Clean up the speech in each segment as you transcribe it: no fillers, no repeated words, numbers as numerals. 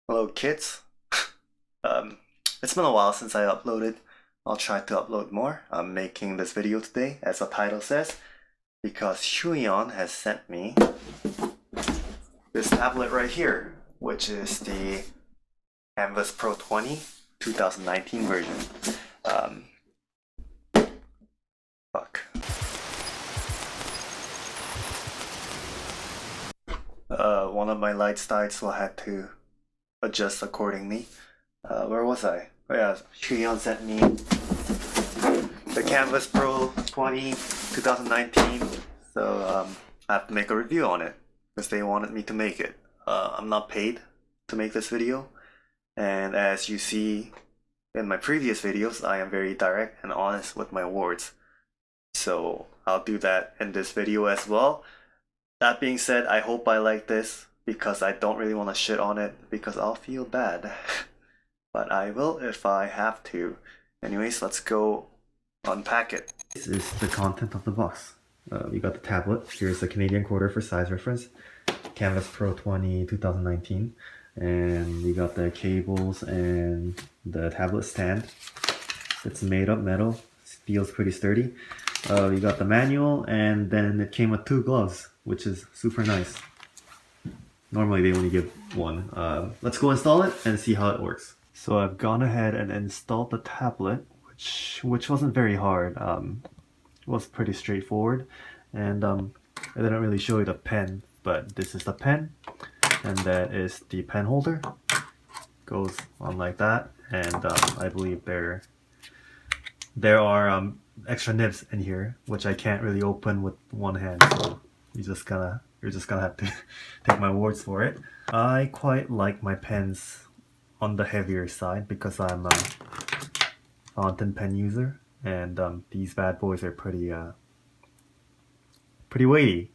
Hello kids. Um, it's been a while since I uploaded. I'll try to upload more. I'm making this video today, as the title says, because Huion has sent me this tablet right here, which is the Kamvas Pro 20 2019 version. Um, fuck. One of my lights died, so I had to adjust accordingly. Where was I? Oh yeah, Huion sent me the Kamvas Pro 20 2019, so I have to make a review on it because they wanted me to make it. I'm not paid to make this video, and as you see in my previous videos, I am very direct and honest with my words. So I'll do that in this video as well. That being said, I hope I like this because I don't really want to shit on it because I'll feel bad. But I will if I have to. Anyways, let's go unpack it. This is the content of the box. We got the tablet. Here's the Canadian quarter for size reference. Kamvas Pro 20 2019. And we got the cables and the tablet stand. It's made of metal. Feels pretty sturdy. We got the manual, and then it came with 2 gloves, which is super nice. Normally they only give 1. Let's go install it and see how it works. So I've gone ahead and installed the tablet, which wasn't very hard. It was pretty straightforward, and I didn't really show you the pen, but this is the pen, and that is the pen holder. Goes on like that, and I believe there are extra nibs in here, which I can't really open with one hand, so you're just gonna have to take my words for it. I quite like my pens on the heavier side because I'm a fountain pen user, and these bad boys are pretty weighty.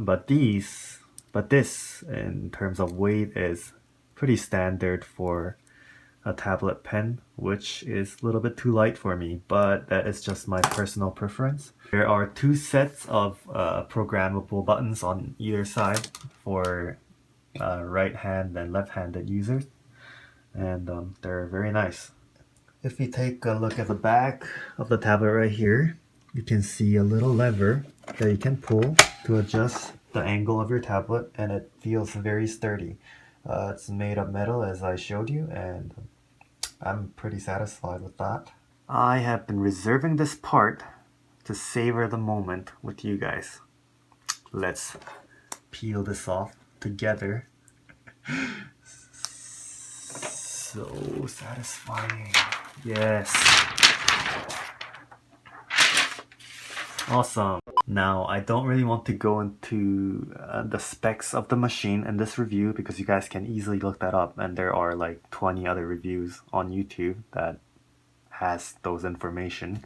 But this in terms of weight is pretty standard for a tablet pen, which is a little bit too light for me, but that is just my personal preference. There are 2 sets of programmable buttons on either side for right-hand and left-handed users, and they're very nice. If we take a look at the back of the tablet right here, you can see a little lever that you can pull to adjust the angle of your tablet, and it feels very sturdy. It's made of metal, as I showed you, and I'm pretty satisfied with that. I have been reserving this part to savor the moment with you guys. Let's peel this off together. So satisfying. Yes. Awesome. Now, I don't really want to go into the specs of the machine in this review because you guys can easily look that up, and there are like 20 other reviews on YouTube that has those information.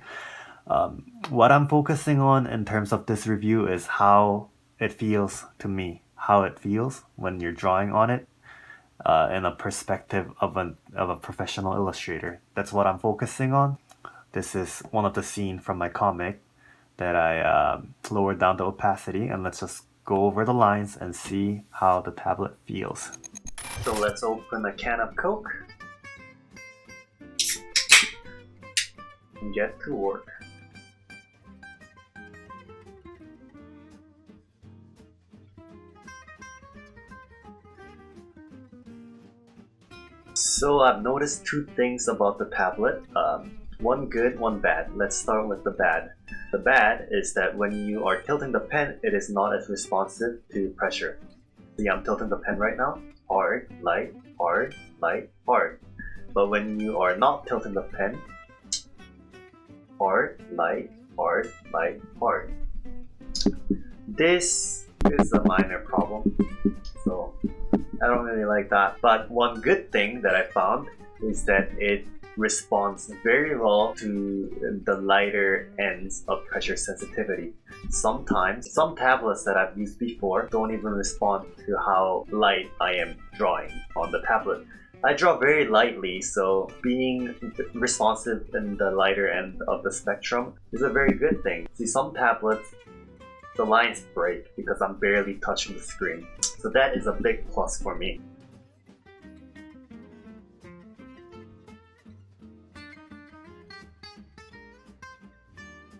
What I'm focusing on in terms of this review is how it feels to me, how it feels when you're drawing on it in a perspective of a professional illustrator. That's what I'm focusing on. This is one of the scenes from my comic that I lowered down the opacity, and let's just go over the lines and see how the tablet feels. So let's open a can of Coke and get to work. So I've noticed 2 things about the tablet. One good, one bad. Let's start with the bad. The bad is that when you are tilting the pen, it is not as responsive to pressure. See, I'm tilting the pen right now. Hard, light, hard, light, hard. But when you are not tilting the pen, hard, light, hard, light, hard. This is a minor problem, so I don't really like that. But one good thing that I found is that it responds very well to the lighter ends of pressure sensitivity. Sometimes, some tablets that I've used before don't even respond to how light I am drawing on the tablet. I draw very lightly, so being responsive in the lighter end of the spectrum is a very good thing. See, some tablets, the lines break because I'm barely touching the screen. So that is a big plus for me.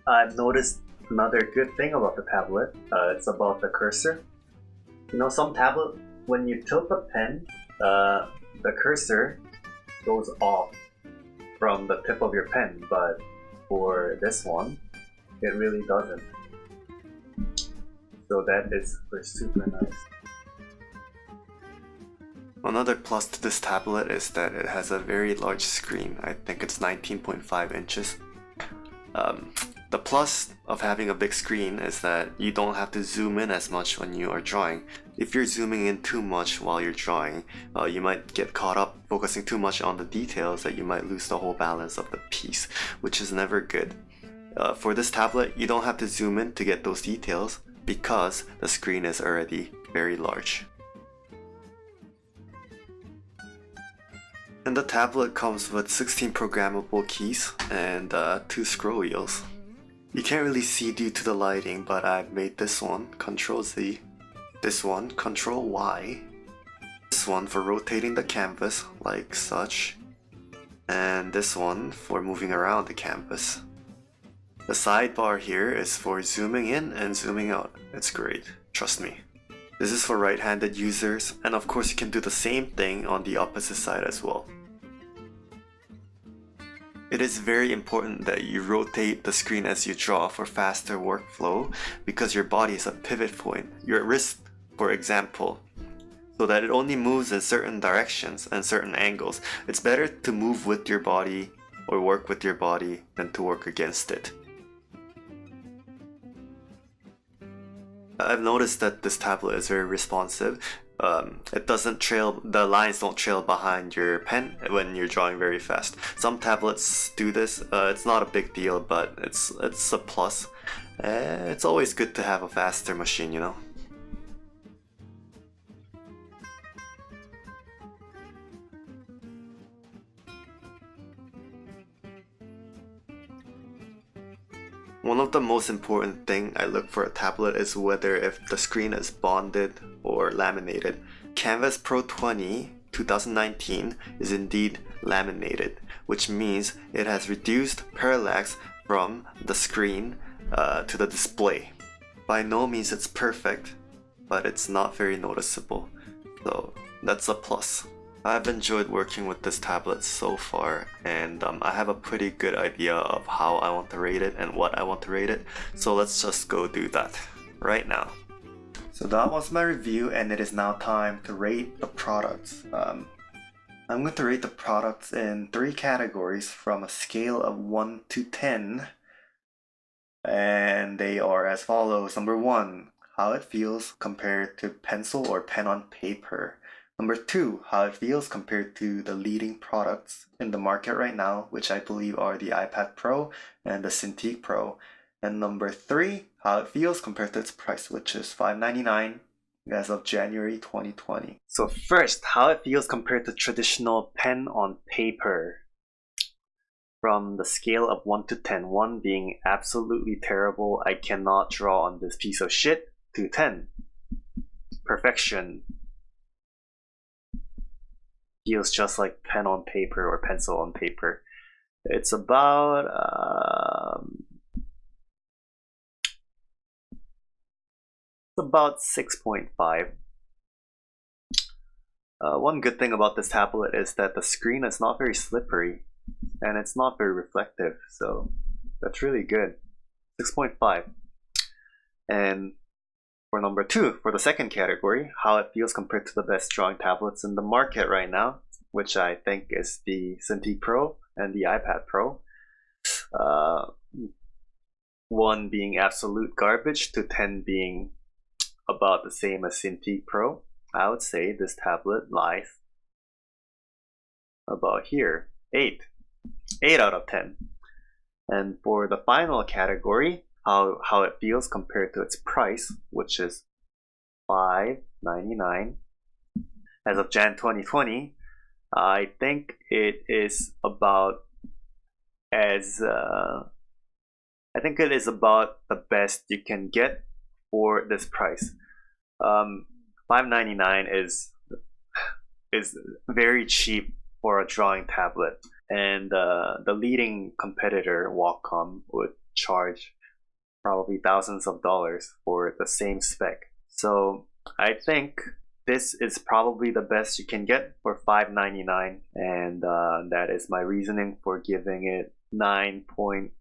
I've noticed another good thing about the tablet. It's about the cursor. You know, some tablet, when you tilt the pen, the cursor goes off from the tip of your pen, but for this one, it really doesn't. So that is super nice. Another plus to this tablet is that it has a very large screen. I think it's 19.5 inches. The plus of having a big screen is that you don't have to zoom in as much when you are drawing. If you're zooming in too much while you're drawing, you might get caught up focusing too much on the details that you might lose the whole balance of the piece, which is never good. For this tablet, you don't have to zoom in to get those details because the screen is already very large. And the tablet comes with 16 programmable keys and 2 scroll wheels. You can't really see due to the lighting, but I've made this one Control Z, this one Control Y, this one for rotating the canvas like such, and this one for moving around the canvas. The sidebar here is for zooming in and zooming out. It's great, trust me. This is for right-handed users, and of course you can do the same thing on the opposite side as well. It is very important that you rotate the screen as you draw for faster workflow because your body is a pivot point, your wrist for example, so that it only moves in certain directions and certain angles. It's better to move with your body or work with your body than to work against it. I've noticed that this tablet is very responsive. It doesn't trail, the lines don't trail behind your pen when you're drawing very fast. Some tablets do this. It's not a big deal, but it's a plus. It's always good to have a faster machine, you know. One of the most important thing I look for a tablet is whether if the screen is bonded or laminated. Kamvas Pro 20 2019 is indeed laminated, which means it has reduced parallax from the screen to the display. By no means it's perfect, but it's not very noticeable, so that's a plus. I've enjoyed working with this tablet so far, and I have a pretty good idea of how I want to rate it and what I want to rate it, so let's just go do that right now. So that was my review, and it is now time to rate the products. I'm going to rate the products in 3 categories from a scale of 1 to 10, and they are as follows. Number 1, how it feels compared to pencil or pen on paper. Number 2, how it feels compared to the leading products in the market right now, which I believe are the iPad Pro and the Cintiq Pro. And number 3, how it feels compared to its price, which is $599 as of January 2020. So first, how it feels compared to traditional pen on paper. From the scale of 1 to 10, 1 being absolutely terrible, I cannot draw on this piece of shit, to 10, perfection. Feels just like pen on paper or pencil on paper. It's about 6.5. One good thing about this tablet is that the screen is not very slippery and it's not very reflective, so that's really good. 6.5. And for number 2, for the second category, how it feels compared to the best drawing tablets in the market right now, which I think is the Cintiq Pro and the iPad Pro. 1 being absolute garbage to 10 being about the same as Cintiq Pro. I would say this tablet lies about here, 8 out of 10. And for the final category, how it feels compared to its price, which is $599 as of Jan 2020, I think it is about the best you can get for this price. $599 is very cheap for a drawing tablet, and the leading competitor, Wacom, would charge probably thousands of dollars for the same spec. So I think this is probably the best you can get for $5.99, and that is my reasoning for giving it 9.5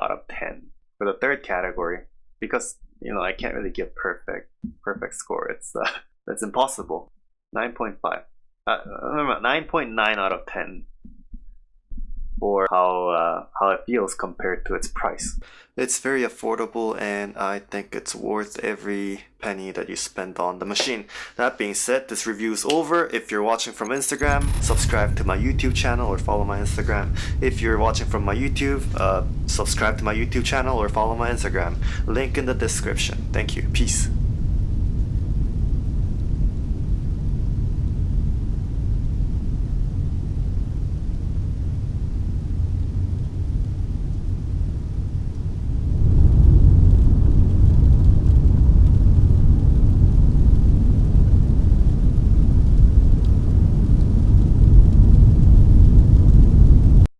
out of 10 for the third category, because I can't really give perfect score. It's that's impossible. 9.5. 9.9 out of 10 for how it feels compared to its price. It's very affordable, and I think it's worth every penny that you spend on the machine. That being said, this review is over. If you're watching from Instagram, subscribe to my YouTube channel or follow my Instagram. If you're watching from my YouTube, subscribe to my YouTube channel or follow my Instagram. Link in the description. Thank you. Peace.